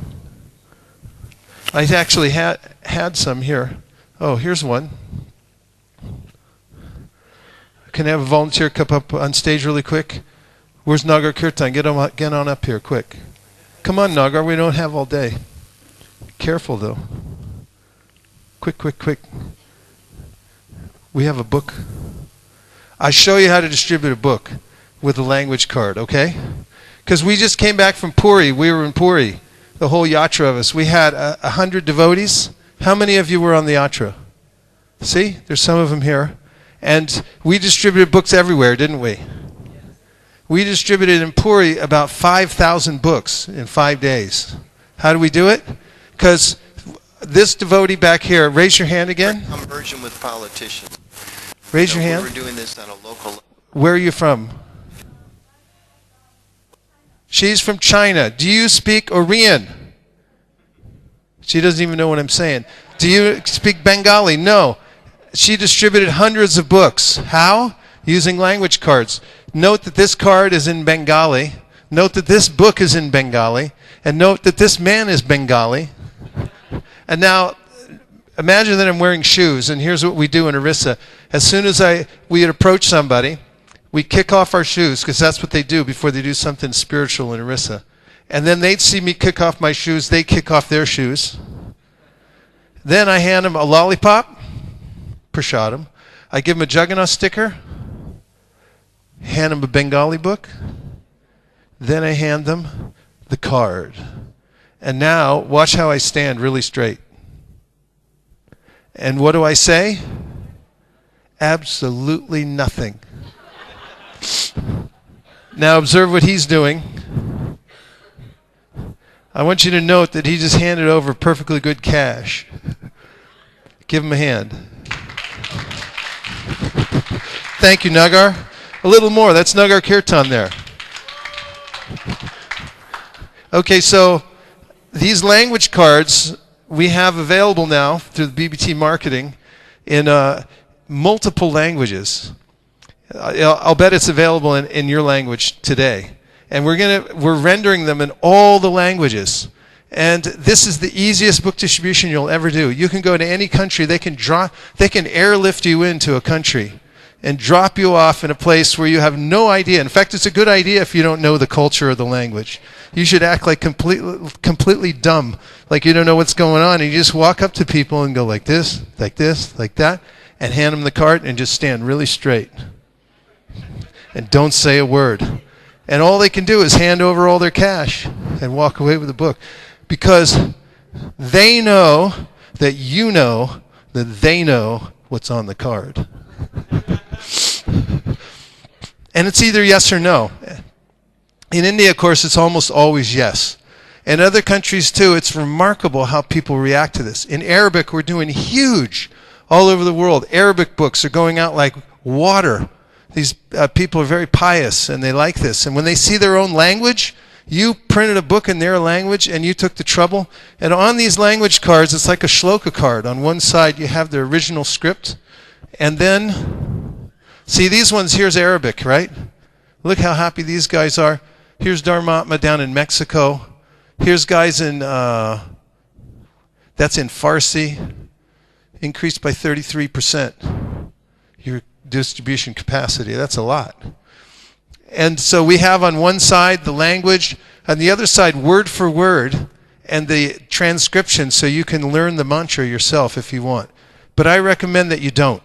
I actually had some here. Oh, here's one. Can I have a volunteer come up on stage really quick? Where's Nagar Kirtan? Get on up here quick. Come on, Nagar. We don't have all day. Careful, though. Quick. We have a book. I show you how to distribute a book with a language card, okay? Because we just came back from Puri. We were in Puri, the whole yatra of us. We had 100 devotees. How many of you were on the yatra? See? There's some of them here. And we distributed books everywhere, didn't we? We distributed in Puri about 5,000 books in 5 days. How do we do it? Because this devotee back here, raise your hand again. Conversion with politicians. Raise your hand. We're doing this on a local level. Where are you from? She's from China. Do you speak Oriyan? She doesn't even know what I'm saying. Do you speak Bengali? No. She distributed hundreds of books. How? Using language cards. Note that this card is in Bengali. Note that this book is in Bengali. And note that this man is Bengali. And now, imagine that I'm wearing shoes, and here's what we do in Orissa. As soon as we'd approach somebody, we kick off our shoes, because that's what they do before they do something spiritual in Orissa. And then they'd see me kick off my shoes, they kick off their shoes. Then I hand them a lollipop, prasadam. I give them a Jagannath sticker, hand them a Bengali book, then I hand them the card. And now, watch how I stand really straight. And what do I say? Absolutely nothing. Now observe what he's doing. I want you to note that he just handed over perfectly good cash. Give him a hand. Thank you, Nagar. A little more. That's Nagar Kirtan there. Okay, so these language cards we have available now through the BBT marketing in multiple languages. I'll bet it's available in your language today. And we're rendering them in all the languages. And this is the easiest book distribution you'll ever do. You can go to any country. They can airlift you into a country and drop you off in a place where you have no idea. In fact, it's a good idea if you don't know the culture or the language. You should act like completely dumb, like you don't know what's going on, and you just walk up to people and go like this, like that, and hand them the card and just stand really straight. And don't say a word. And all they can do is hand over all their cash and walk away with the book. Because they know that you know that they know what's on the card. And it's either yes or no. In India, of course, it's almost always yes. In other countries, too, it's remarkable how people react to this. In Arabic, we're doing huge all over the world. Arabic books are going out like water. These people are very pious, and they like this. And when they see their own language, you printed a book in their language, and you took the trouble. And on these language cards, it's like a shloka card. On one side, you have the original script. And then, see, these ones, here's Arabic, right? Look how happy these guys are. Here's Dharmatma down in Mexico. Here's guys in, that's in Farsi, increased by 33%. Your distribution capacity, that's a lot. And so we have on one side the language, on the other side word for word, and the transcription so you can learn the mantra yourself if you want. But I recommend that you don't.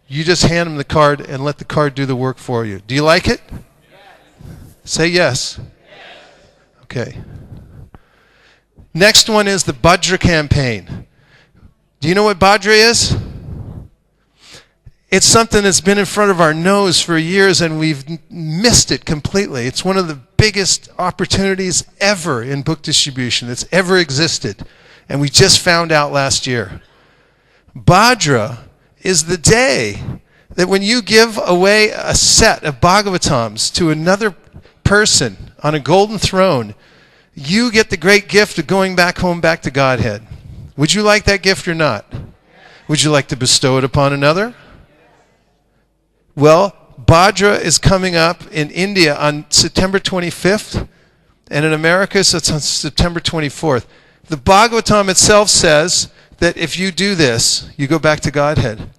You just hand them the card and let the card do the work for you. Do you like it? Yes. Say yes. Yes. Okay. Next one is the Bhadra Campaign. Do you know what Bhadra is? It's something that's been in front of our nose for years, and we've missed it completely. It's one of the biggest opportunities ever in book distribution that's ever existed, and we just found out last year. Bhadra is the day that when you give away a set of Bhagavatams to another person on a golden throne, you get the great gift of going back home, back to Godhead. Would you like that gift or not? Would you like to bestow it upon another? Well, Bhadra is coming up in India on September 25th, and in America, so it's on September 24th. The Bhagavatam itself says that if you do this, you go back to Godhead.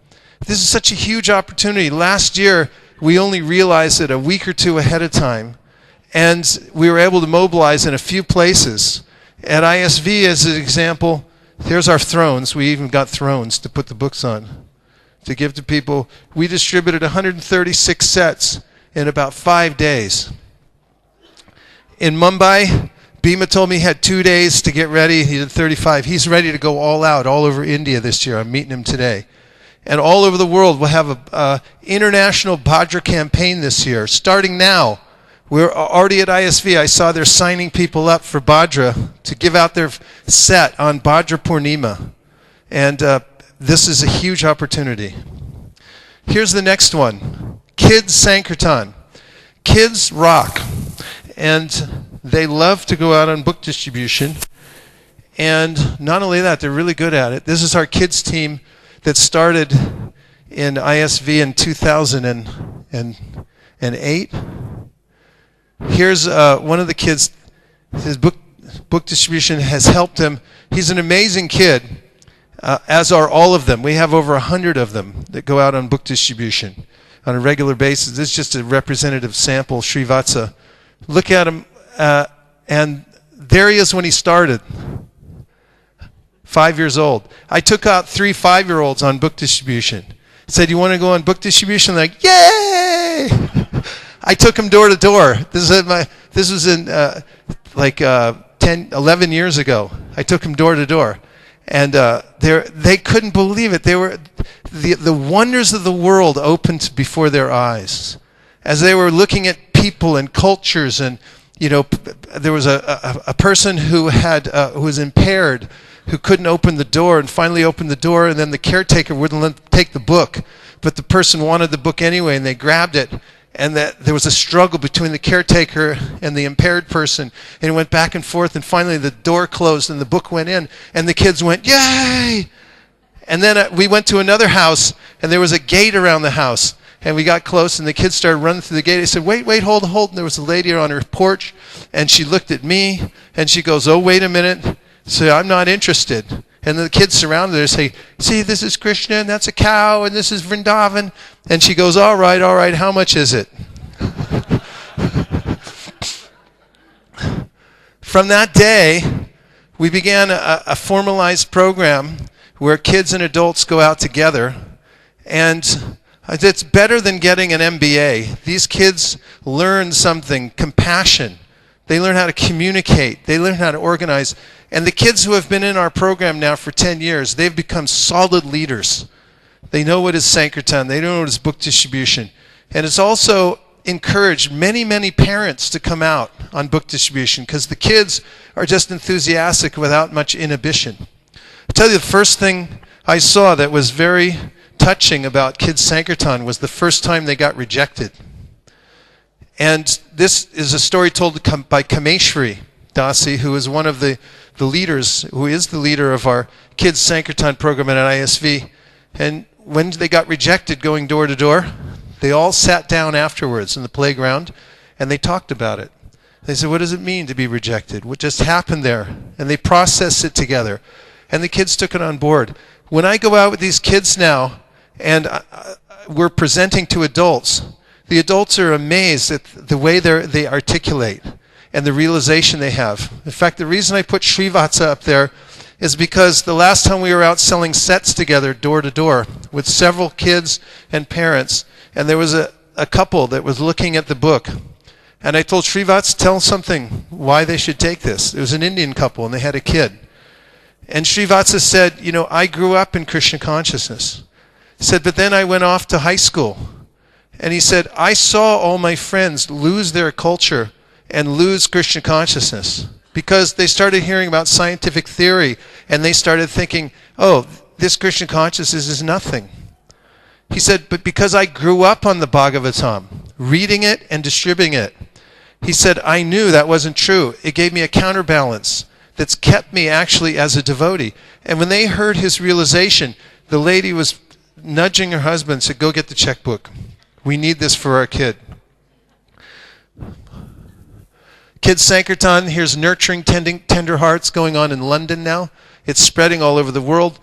This is such a huge opportunity. Last year, we only realized it a week or two ahead of time, and we were able to mobilize in a few places. At ISV, as an example, here's our thrones. We even got thrones to put the books on, to give to people. We distributed 136 sets in about 5 days. In Mumbai, Bhima told me he had 2 days to get ready. He did 35. He's ready to go all out, all over India this year. I'm meeting him today. And all over the world, we'll have an international Bhadra campaign this year, starting now. We're already at ISV. I saw they're signing people up for Bhadra to give out their set on Bhadra Purnima. And this is a huge opportunity. Here's the next one. Kids Sankirtan. Kids rock. And they love to go out on book distribution. And not only that, they're really good at it. This is our kids team that started in ISV in 2008. Here's one of the kids. His book distribution has helped him. He's an amazing kid, as are all of them. We have over 100 of them that go out on book distribution on a regular basis. This is just a representative sample, Srivatsa. Look at him, and there he is when he started. 5 years old. I took out 3 5-year-olds on book distribution. Said, "You want to go on book distribution?" They're like, "Yay!" I took them door to door. This was in 10, 11 years ago. I took them door to door. And they couldn't believe it. They were the wonders of the world opened before their eyes as they were looking at people and cultures. And there was a person who was impaired, who couldn't open the door, and finally opened the door, and then the caretaker wouldn't let them take the book, but the person wanted the book anyway, and they grabbed it. And that there was a struggle between the caretaker and the impaired person, and it went back and forth, and finally the door closed and the book went in, and the kids went, "Yay!" And then we went to another house, and there was a gate around the house, and we got close, and the kids started running through the gate. They said, wait, hold. And there was a lady on her porch, and she looked at me, and she goes, "Oh, wait a minute." So I'm not interested. And the kids surrounded her say, "See, this is Krishna, and that's a cow, and this is Vrindavan." And she goes, all right, how much is it?" From that day, we began a formalized program where kids and adults go out together. And it's better than getting an MBA. These kids learn something, compassion. They learn how to communicate. They learn how to organize. And the kids who have been in our program now for 10 years, they've become solid leaders. They know what is Sankirtan. They know what is book distribution. And it's also encouraged many, many parents to come out on book distribution because the kids are just enthusiastic without much inhibition. I'll tell you, the first thing I saw that was very touching about Kids Sankirtan was the first time they got rejected. And this is a story told by Kameshwari Dasi, who is one of the leaders, who is the leader of our Kids Sankirtan program at ISV. And when they got rejected going door to door, they all sat down afterwards in the playground and they talked about it. They said, "What does it mean to be rejected? What just happened there?" And they processed it together. And the kids took it on board. When I go out with these kids now and we're presenting to adults, the adults are amazed at the way they articulate and the realization they have. In fact, the reason I put Srivatsa up there is because the last time we were out selling sets together door to door with several kids and parents, and there was a couple that was looking at the book, and I told Srivatsa, "Tell something why they should take this." It was an Indian couple and they had a kid. And Srivatsa said, "I grew up in Krishna consciousness." He said, "But then I went off to high school." And he said, "I saw all my friends lose their culture and lose Krishna consciousness because they started hearing about scientific theory and they started thinking, oh, this Krishna consciousness is nothing." He said, "But because I grew up on the Bhagavatam, reading it and distributing it," he said, "I knew that wasn't true. It gave me a counterbalance that's kept me actually as a devotee." And when they heard his realization, the lady was nudging her husband and said, "Go get the checkbook. We need this for our kid." Kids Sankirtan, here's Nurturing Tender Hearts going on in London now. It's spreading all over the world,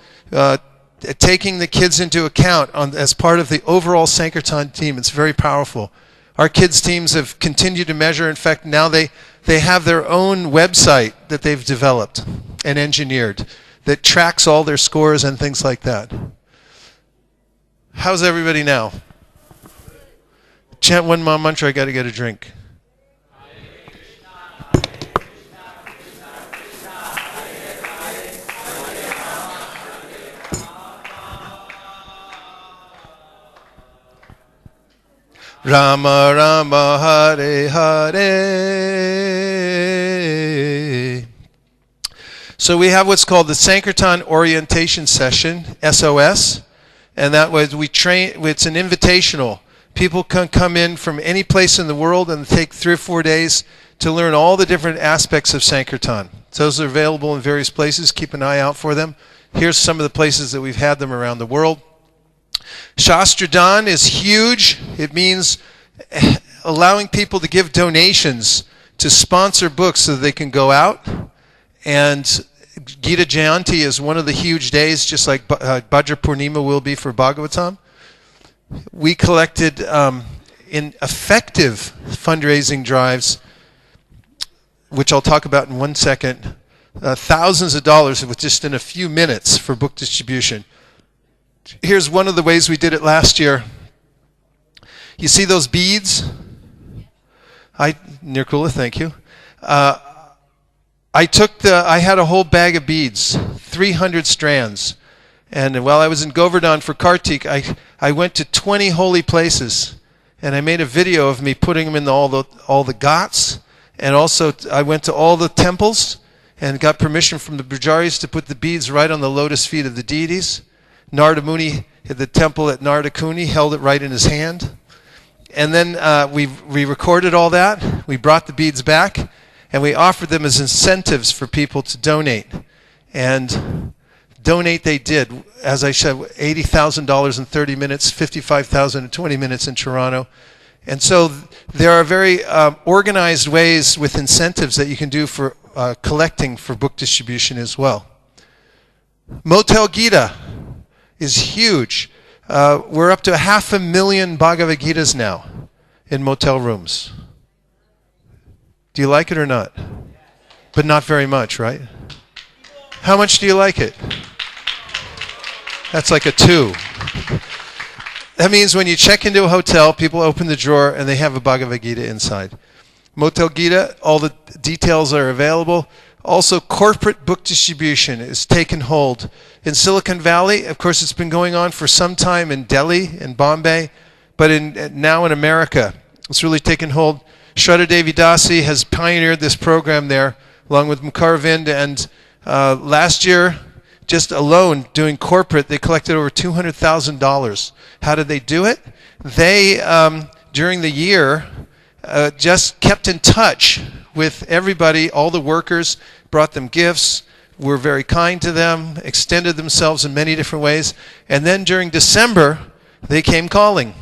taking the kids into account as part of the overall Sankirtan team. It's very powerful. Our kids teams have continued to measure. In fact, now they have their own website that they've developed and engineered that tracks all their scores and things like that. How's everybody now? Chant one Maha Mantra, I got to get a drink. Rama Rama Hare Hare. So we have what's called the Sankirtan Orientation Session, SOS, and that was we train. It's an invitational. People can come in from any place in the world and take 3 or 4 days to learn all the different aspects of Sankirtan. So those are available in various places. Keep an eye out for them. Here's some of the places that we've had them around the world. Shastradan is huge. It means allowing people to give donations to sponsor books so that they can go out. And Gita Jayanti is one of the huge days, just like Bhadra Purnima will be for Bhagavatam. We collected in effective fundraising drives, which I'll talk about in 1 second, thousands of dollars with just in a few minutes for book distribution. Here's one of the ways we did it last year. You see those beads? Nirkula, thank you. I had a whole bag of beads, 300 strands. And while I was in Govardhan for Kartik, I went to 20 holy places. And I made a video of me putting them in all the ghats. And also I went to all the temples and got permission from the pujaris to put the beads right on the lotus feet of the deities. Narada Muni at the temple at Narada Kuni held it right in his hand. And then we recorded all that. We brought the beads back, and we offered them as incentives for people to donate. And donate they did. As I said, $80,000 in 30 minutes, $55,000 in 20 minutes in Toronto. And so there are very organized ways with incentives that you can do for collecting for book distribution as well. Motel Gita is huge. We're up to 500,000 Bhagavad Gitas now in motel rooms. Do you like it or not? But not very much, right? How much do you like it? That's like a 2. That means when you check into a hotel, people open the drawer and they have a Bhagavad Gita inside. Motel Gita, all the details are available. Also, corporate book distribution is taken hold. In Silicon Valley, of course, it's been going on for some time in Delhi and Bombay, but now in America, it's really taken hold. Shraddha Devi Dasi has pioneered this program there, along with Mukarvind, and last year, just alone doing corporate, they collected over $200,000. How did they do it? They, during the year, just kept in touch with everybody, all the workers, brought them gifts, were very kind to them, extended themselves in many different ways. And then during December, they came calling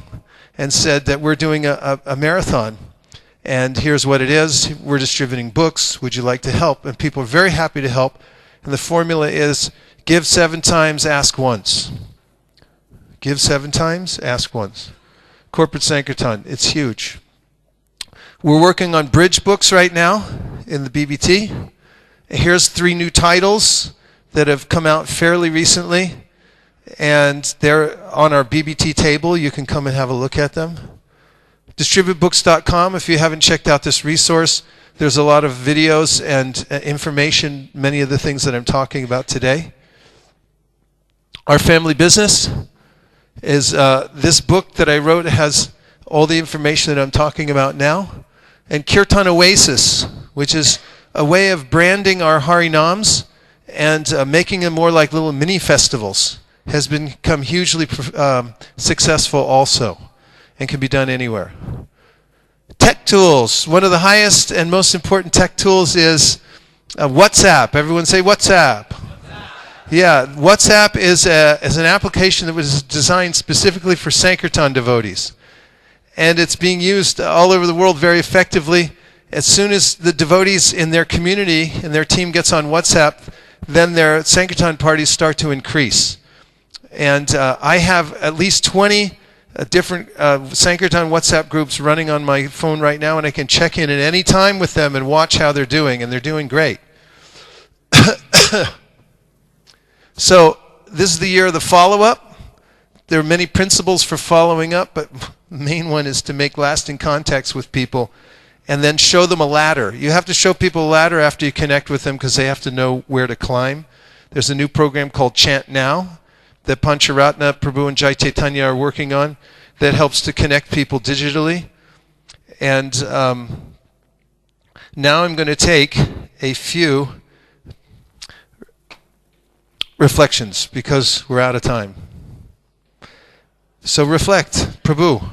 and said that we're doing a marathon. And here's what it is. We're distributing books. Would you like to help? And people are very happy to help. And the formula is give 7 times, ask once. Give 7 times, ask once. Corporate Sankirtan, it's huge. We're working on bridge books right now in the BBT. Here's 3 new titles that have come out fairly recently, and they're on our BBT table. You can come and have a look at them. DistributeBooks.com, if you haven't checked out this resource, there's a lot of videos and information, many of the things that I'm talking about today. Our family business is this book that I wrote has all the information that I'm talking about now. And Kirtan Oasis, which is a way of branding our Harinams and making them more like little mini festivals, has become hugely successful also and can be done anywhere. Tech tools. One of the highest and most important tech tools is WhatsApp. Everyone say WhatsApp. Yeah, WhatsApp is an application that was designed specifically for Sankirtan devotees. And it's being used all over the world very effectively. As soon as the devotees in their community and their team gets on WhatsApp, then their Sankirtan parties start to increase. And I have at least 20 different Sankirtan WhatsApp groups running on my phone right now, and I can check in at any time with them and watch how they're doing, and they're doing great. So this is the year of the follow-up. There are many principles for following up, but the main one is to make lasting contacts with people and then show them a ladder. You have to show people a ladder after you connect with them because they have to know where to climb. There's a new program called Chant Now that Pancharatna, Prabhu, and Jai Chaitanya are working on that helps to connect people digitally. And now I'm going to take a few reflections because we're out of time. So reflect, Prabhu.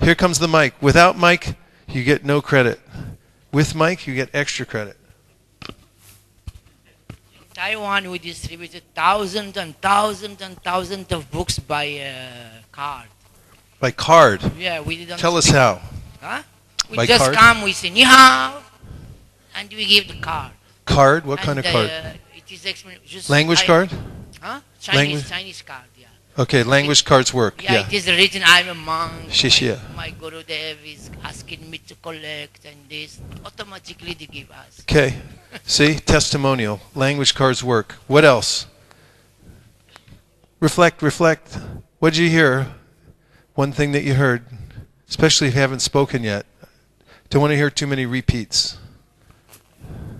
Here comes the mic. Without mic, you get no credit. With mic, you get extra credit. In Taiwan, we distributed thousands and thousands and thousands of books by card. By card? Yeah, we didn't. Tell us how. Huh? We by just card? come, we say, Ni hao, and we give the card. Card? What kind of card? It is just language card? Huh? Chinese card, yeah. Okay, language cards work. Yeah, it is written, I'm a monk. Shishya. My Gurudev is asking me to collect, and this automatically they give us. Okay. See? Testimonial. Language cards work. What else? Reflect, reflect. What did you hear? One thing that you heard, especially if you haven't spoken yet. Don't want to hear too many repeats.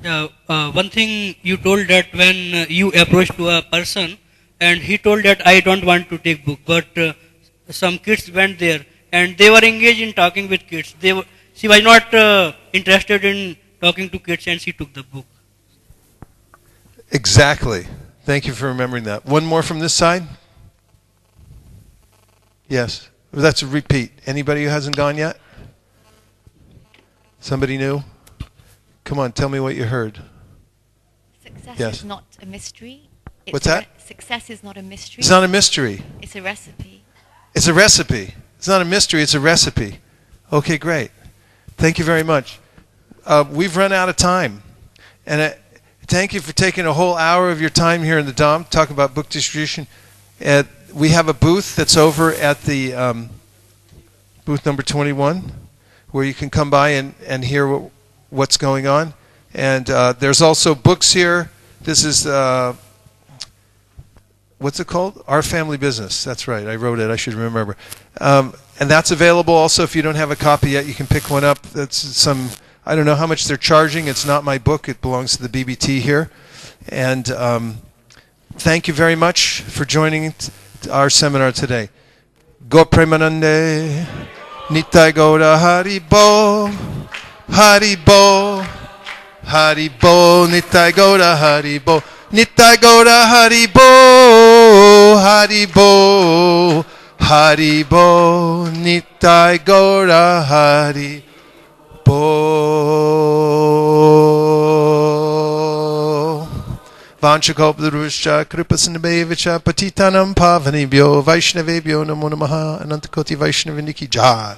One thing you told that when you approached to a person and he told that I don't want to take book, but some kids went there and they were engaged in talking with kids. She was not interested in talking to kids and she took the book. Exactly. Thank you for remembering that. One more from this side? Yes. That's a repeat. Anybody who hasn't gone yet? Somebody new? Come on, tell me what you heard. Success yes. is not a mystery. What's that? Success is not a mystery. It's not a mystery. It's a recipe. It's a recipe. It's not a mystery, it's a recipe. Okay, great. Thank you very much. We've run out of time. And thank you for taking a whole hour of your time here in the Dom, talking about book distribution. We have a booth that's over at the booth number 21, where you can come by and hear what's going on. And there's also books here. This is, what's it called? Our Family Business. That's right. I wrote it. I should remember. And that's available also. If you don't have a copy yet, you can pick one up. That's some, I don't know how much they're charging. It's not my book. It belongs to the BBT here. And thank you very much for joining our seminar today. Go Premanande, Nitai Gauda Haribo, Haribo, Haribo, Nitai Gauda Haribo, Nitai Gauda Haribo, Haribo, Haribo, Nitai Gauda Haribo. Vanchakalpaduruscha Kripasanabhevacha Patitanam Pavanebhyo Vaishnavebhyo Namo Namaha Anantakoti Vaishnaviniki Jai.